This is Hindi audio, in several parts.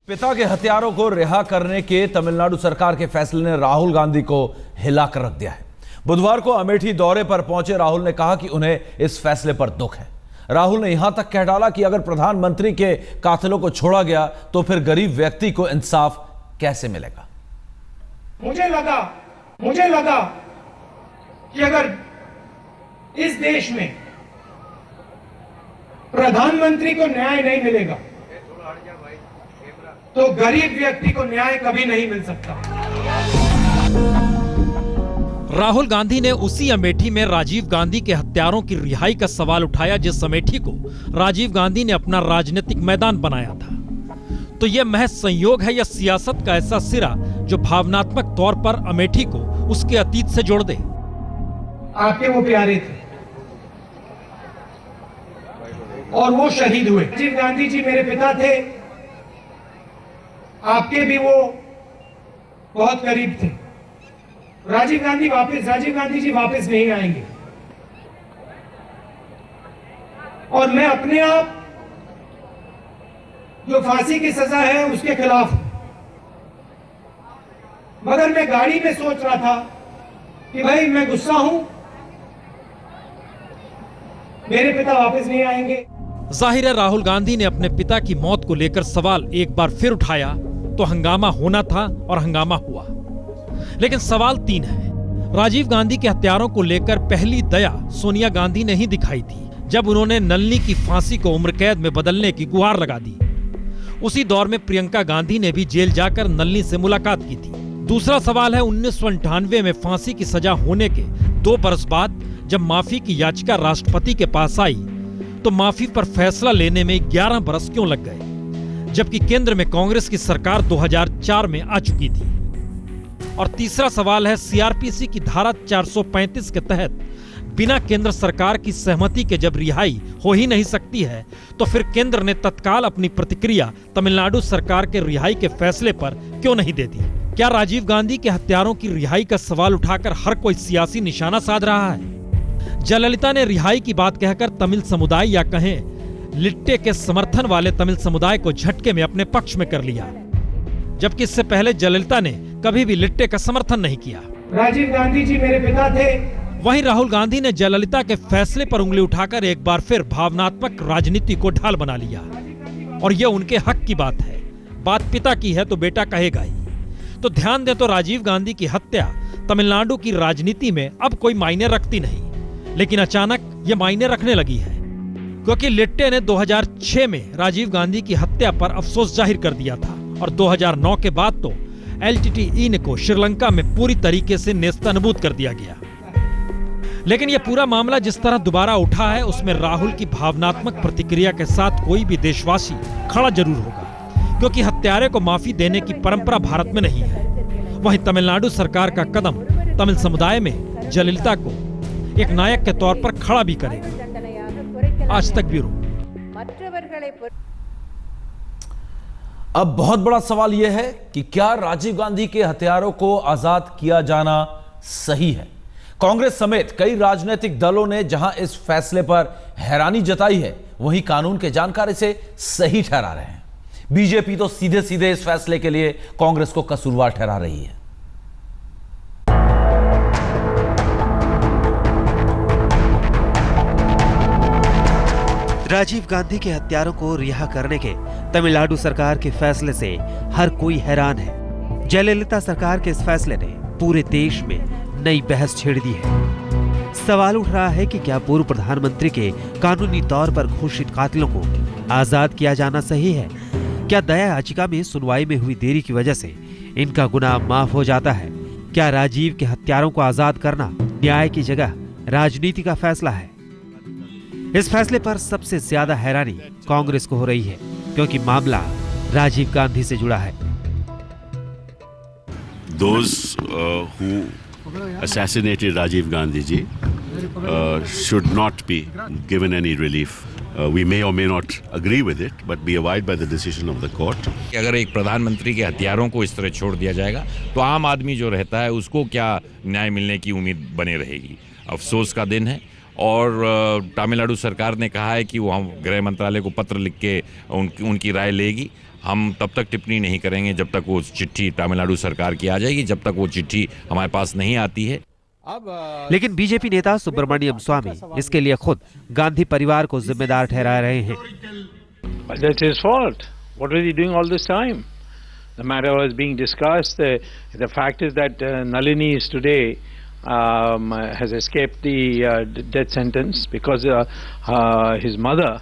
पिता के हत्यारों को रिहा करने के तमिलनाडु सरकार के फैसले ने राहुल गांधी को हिलाकर रख दिया है। बुधवार को अमेठी दौरे पर पहुंचे राहुल ने कहा कि उन्हें इस फैसले पर दुख है। राहुल ने यहां तक कह डाला कि अगर प्रधानमंत्री के कातिलों को छोड़ा गया तो फिर गरीब व्यक्ति को इंसाफ कैसे मिलेगा। मुझे लगा कि अगर इस देश में प्रधानमंत्री को न्याय नहीं मिलेगा तो गरीब व्यक्ति को न्याय कभी नहीं मिल सकता। राहुल गांधी ने उसी अमेठी में राजीव गांधी के हत्यारों की रिहाई का सवाल उठाया जिस अमेठी को राजीव गांधी ने अपना राजनीतिक मैदान बनाया था। तो यह महज संयोग है या सियासत का ऐसा सिरा जो भावनात्मक तौर पर अमेठी को उसके अतीत से जोड़ दे। आपके वो प्यारे थे और वो शहीद हुए। राजीव गांधी जी मेरे पिता थे, आपके भी वो बहुत करीब थे। राजीव गांधी जी वापस नहीं आएंगे और मैं अपने आप जो फांसी की सजा है उसके खिलाफ हूं। मगर मैं गाड़ी में सोच रहा था कि भाई मैं गुस्सा हूं, मेरे पिता वापस नहीं आएंगे। जाहिर है राहुल गांधी ने अपने पिता की मौत को लेकर सवाल एक बार फिर उठाया तो हंगामा होना था और हंगामा हुआ। लेकिन सवाल 3 है। राजीव गांधी के हत्यारों को लेकर पहली दया सोनिया गांधी ने ही दिखाई थी जब उन्होंने नलिनी की फांसी को उम्र कैद में बदलने की गुहार लगा दी। उसी दौर में प्रियंका गांधी ने भी जेल जाकर नलिनी से मुलाकात की थी। दूसरा सवाल है 1998 में फांसी की सजा होने के 2 बरस बाद जब माफी की याचिका राष्ट्रपति के पास आई तो माफी पर फैसला लेने में 11 बरस क्यों लग गए, जबकि केंद्र में कांग्रेस की सरकार 2004 में आ चुकी थी। और तीसरा सवाल है सीआरपीसी की धारा 435 के तहत बिना केंद्र सरकार की सहमति के जब रिहाई हो ही नहीं सकती है तो फिर केंद्र ने तत्काल अपनी प्रतिक्रिया तमिलनाडु सरकार के रिहाई के फैसले पर क्यों नहीं दे दी। क्या राजीव गांधी के हत्यारों की रिहाई का सवाल उठाकर हर कोई सियासी निशाना साध रहा है? जयललिता ने रिहाई की बात कहकर तमिल समुदाय या कहें लिट्टे के समर्थन वाले तमिल समुदाय को झटके में अपने पक्ष में कर लिया, जबकि इससे पहले जयललिता ने कभी भी लिट्टे का समर्थन नहीं किया। राजीव गांधी जी मेरे पिता थे। वहीं राहुल गांधी ने जयललिता के फैसले पर उंगली उठाकर एक बार फिर भावनात्मक राजनीति को ढाल बना लिया और यह उनके हक की बात है। बात पिता की है तो बेटा कहेगा ही। तो ध्यान दें तो राजीव गांधी की हत्या तमिलनाडु की राजनीति में अब कोई मायने रखती नहीं, लेकिन अचानक ये मायने रखने लगी है क्योंकि लिट्टे ने 2006 में राजीव गांधी की हत्या पर अफसोस जाहिर कर दिया था और 2009 के बाद तो एलटीटीई को श्रीलंका में पूरी तरीके से नेस्तनाबूद कर दिया गया। लेकिन यह पूरा मामला जिस तरह दोबारा उठा है उसमें राहुल की भावनात्मक प्रतिक्रिया के साथ कोई भी देशवासी खड़ा जरूर होगा, क्योंकि हत्यारे को माफी देने की परंपरा भारत में नहीं है। वहीं तमिलनाडु सरकार का कदम तमिल समुदाय में जयललिता को एक नायक के तौर पर खड़ा भी करेगा। आज तक ब्यूरो। अब बहुत बड़ा सवाल यह है कि क्या राजीव गांधी के हत्यारों को आजाद किया जाना सही है। कांग्रेस समेत कई राजनीतिक दलों ने जहां इस फैसले पर हैरानी जताई है वहीं कानून के जानकार इसे सही ठहरा रहे हैं। बीजेपी तो सीधे सीधे इस फैसले के लिए कांग्रेस को कसूरवार ठहरा रही है। राजीव गांधी के हत्यारों को रिहा करने के तमिलनाडु सरकार के फैसले से हर कोई हैरान है। जयललिता सरकार के इस फैसले ने पूरे देश में नई बहस छेड़ दी है। सवाल उठ रहा है कि क्या पूर्व प्रधानमंत्री के कानूनी तौर पर घोषित कातिलों को आजाद किया जाना सही है? क्या दया याचिका में सुनवाई में हुई देरी की वजह से इनका गुनाह माफ हो जाता है? क्या राजीव के हत्यारों को आजाद करना न्याय की जगह राजनीति का फैसला है? इस फैसले पर सबसे ज्यादा हैरानी कांग्रेस को हो रही है क्योंकि मामला राजीव गांधी से जुड़ा है। Those who assassinated Rajiv Gandhi ji should not be given any relief. We may or may not agree with it, but we abide by the decision of the court. अगर एक प्रधानमंत्री के हत्यारों को इस तरह छोड़ दिया जाएगा तो आम आदमी जो रहता है उसको क्या न्याय मिलने की उम्मीद बने रहेगी। अफसोस का दिन है और तमिलनाडु सरकार ने कहा है कि वो हम गृह मंत्रालय को पत्र लिख के उनकी राय लेगी। हम तब तक टिप्पणी नहीं करेंगे जब तक वो चिट्ठी तमिलनाडु सरकार की आ जाएगी। जब तक वो चिट्ठी हमारे पास नहीं आती है। लेकिन बीजेपी नेता सुब्रमण्यम स्वामी इसके लिए खुद गांधी परिवार को जिम्मेदार ठहरा रहे हैं। That's his fault. What was he doing all this time? The matter was being discussed. The fact is that Nalini is today has escaped the death sentence because his mother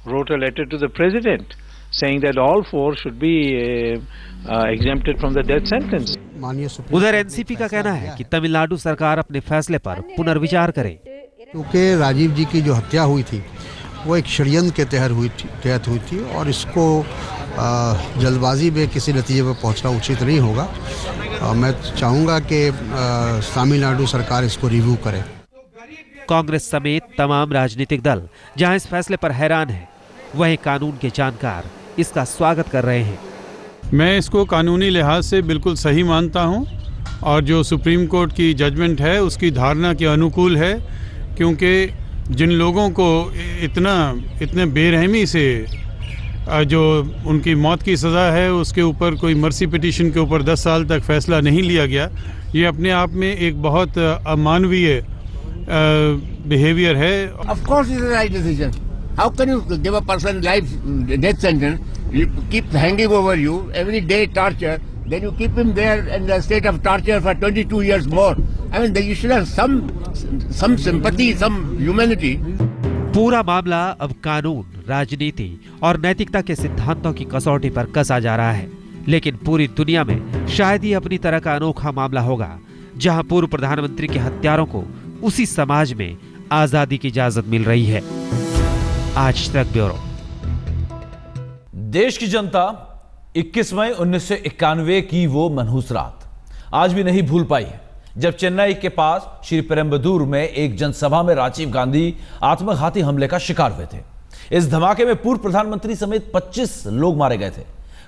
wrote a letter to the president saying that all four should be exempted from the death sentence. उधर एनसीपी का कहना है कि तमिलनाडु सरकार अपने फैसले पर पुनर्विचार करे, क्योंकि राजीव जी की जो हत्या हुई थी वो एक षड्यंत्र के तहत हुई थी और इसको जल्दबाजी में किसी नतीजे पर पहुंचना उचित नहीं होगा। मैं चाहूँगा कि तमिलनाडु सरकार इसको रिव्यू करे। कांग्रेस समेत तमाम राजनीतिक दल जहां इस फैसले पर हैरान हैं, वहीं कानून के जानकार इसका स्वागत कर रहे हैं। मैं इसको कानूनी लिहाज से बिल्कुल सही मानता हूं और जो सुप्रीम कोर्ट की जजमेंट है उसकी धारणा के अनुकूल है, क्योंकि जिन लोगों को इतने बेरहमी से जो उनकी मौत की सज़ा है उसके ऊपर कोई मर्सी पिटीशन के ऊपर 10 साल तक फैसला नहीं लिया गया, ये अपने आप में एक बहुत अमानवीय बिहेवियर है। Of course it is the right decision. How can you give a person life death sentence? You keep hanging over you every day, torture. Then you keep him there in the state of torture for 22 years more. I mean, you should have some sympathy, some humanity. पूरा मामला अब कानून, राजनीति और नैतिकता के सिद्धांतों की कसौटी पर कसा जा रहा है। लेकिन पूरी दुनिया में शायद ही अपनी तरह का अनोखा मामला होगा जहां पूर्व प्रधानमंत्री के हत्यारों को उसी समाज में आजादी की इजाजत मिल रही है। आज तक ब्यूरो। देश की जनता 21 मई 1991 की वो मनहूस रात आज भी नहीं भूल पाई है, जब चेन्नई के पास श्री पेरम्बदूर में एक जनसभा में राजीव गांधी आत्मघाती हमले का शिकार हुए थे। इस धमाके में पूर्व प्रधानमंत्री समेत 25 लोग मारे गए थे।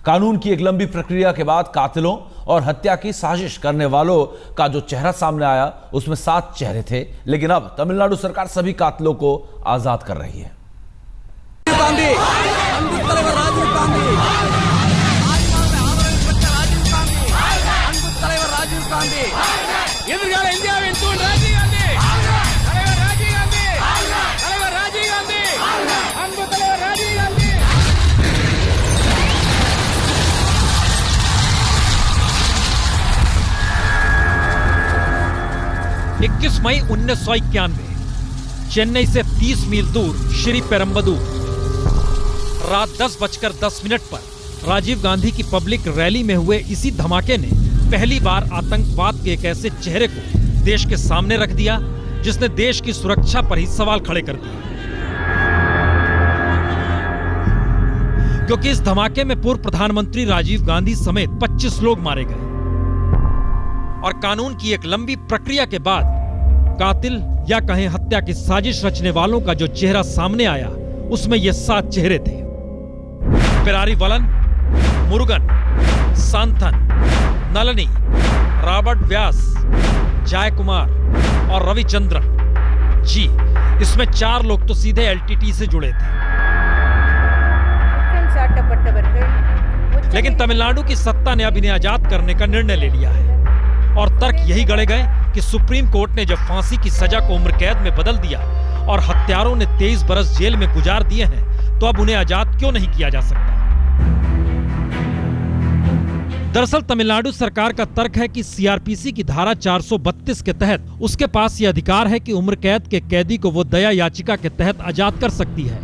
कानून की एक लंबी प्रक्रिया के बाद कातिलों और हत्या की साजिश करने वालों का जो चेहरा सामने आया उसमें 7 चेहरे थे, लेकिन अब तमिलनाडु सरकार सभी कातिलों को आजाद कर रही है। मई 1991 चेन्नई से 30 मील दूर श्री पेरम्बदूर रात 10:10 पर राजीव गांधी की पब्लिक रैली में हुए इसी धमाके ने पहली बार आतंकवाद के एक ऐसे चेहरे को देश के सामने रख दिया जिसने देश की सुरक्षा पर ही सवाल खड़े कर दिए। क्योंकि इस धमाके में पूर्व प्रधानमंत्री राजीव गांधी समेत 25 लोग मारे गए और कानून की एक लंबी प्रक्रिया के बाद कातिल या कहें हत्या की साजिश रचने वालों का जो चेहरा सामने आया उसमें ये 7 चेहरे थे। पेरारी वलन, मुरुगन, सांथन, नलनी, रॉबर्ट व्यास, जयकुमार और रविचंद्रन। जी, इसमें 4 लोग तो सीधे एलटीटी से जुड़े थे। लेकिन तमिलनाडु की सत्ता ने अब इन्हें आजाद करने का निर्णय ले लिया है और तर्क यही गढ़े गए कि सुप्रीम कोर्ट ने जब फांसी की सजा को उम्र कैद में बदल दिया और हत्यारों ने 23 बरस जेल में गुजार दिए हैं, तो अब उन्हें आजाद क्यों नहीं किया जा सकता। दरअसल तमिलनाडु सरकार का तर्क है कि सीआरपीसी की धारा 432 के तहत उसके पास ये अधिकार है कि उम्र कैद के कैदी को वो दया याचिका के तहत आजाद कर सकती है।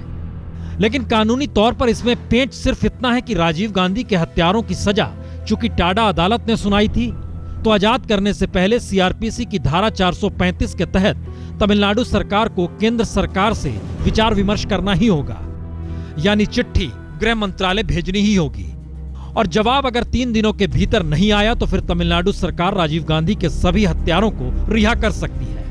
लेकिन कानूनी तौर पर इसमें पेंच सिर्फ इतना है कि राजीव गांधी के हत्यारों की सजा चूंकि टाडा अदालत ने सुनाई थी, तो आजाद करने से पहले सीआरपीसी की धारा 435 के तहत तमिलनाडु सरकार को केंद्र सरकार से विचार विमर्श करना ही होगा, यानी चिट्ठी गृह मंत्रालय भेजनी ही होगी। और जवाब अगर 3 दिनों के भीतर नहीं आया तो फिर तमिलनाडु सरकार राजीव गांधी के सभी हत्यारों को रिहा कर सकती है।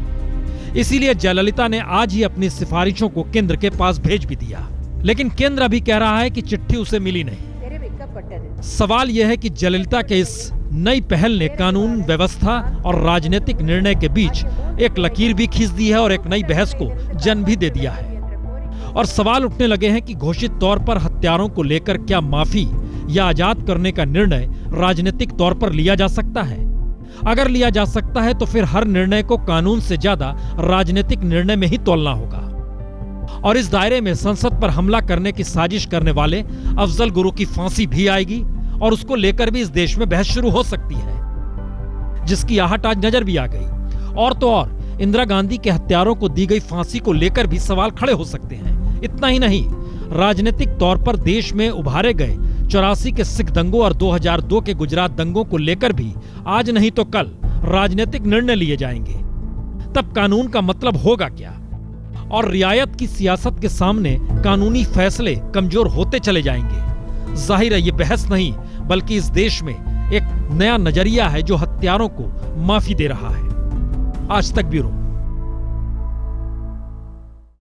इसीलिए जयललिता ने आज ही अपनी सिफारिशों को केंद्र के पास भेज भी दिया, लेकिन केंद्र अभी कह रहा है कि चिट्ठी उसे मिली नहीं। सवाल यह है कि जयललिता के इस नई पहल ने कानून व्यवस्था और राजनीतिक निर्णय के बीच एक लकीर भी खींच दी है और एक नई बहस को जन्म भी दे दिया है। और सवाल उठने लगे हैं कि घोषित तौर पर हत्यारों को लेकर क्या माफी या आजाद करने का निर्णय राजनीतिक तौर पर लिया जा सकता है? अगर लिया जा सकता है तो फिर हर निर्णय को कानून से ज्यादा राजनीतिक निर्णय में ही तोलना होगा। और इस दायरे में संसद पर हमला करने की साजिश करने वाले अफजल गुरु की फांसी भी आएगी और उसको लेकर भी इस देश में बहस शुरू हो सकती है, जिसकी आहट आज नजर भी आ गई। और तो और इंदिरा गांधी के हत्यारों को दी गई फांसी को लेकर भी सवाल खड़े हो सकते हैं। इतना ही नहीं, राजनीतिक तौर पर देश में उभारे गए 84 के सिख दंगों और 2002 के गुजरात दंगों को लेकर भी आज नहीं तो कल राजनीतिक निर्णय लिए जाएंगे। तब कानून का मतलब होगा क्या? और रियायत की सियासत के सामने कानूनी फैसले कमजोर होते चले जाएंगे। जाहिर है ये बहस नहीं बल्कि इस देश में एक नया नजरिया है जो हत्यारों को माफी दे रहा है। आज तक ब्यूरो।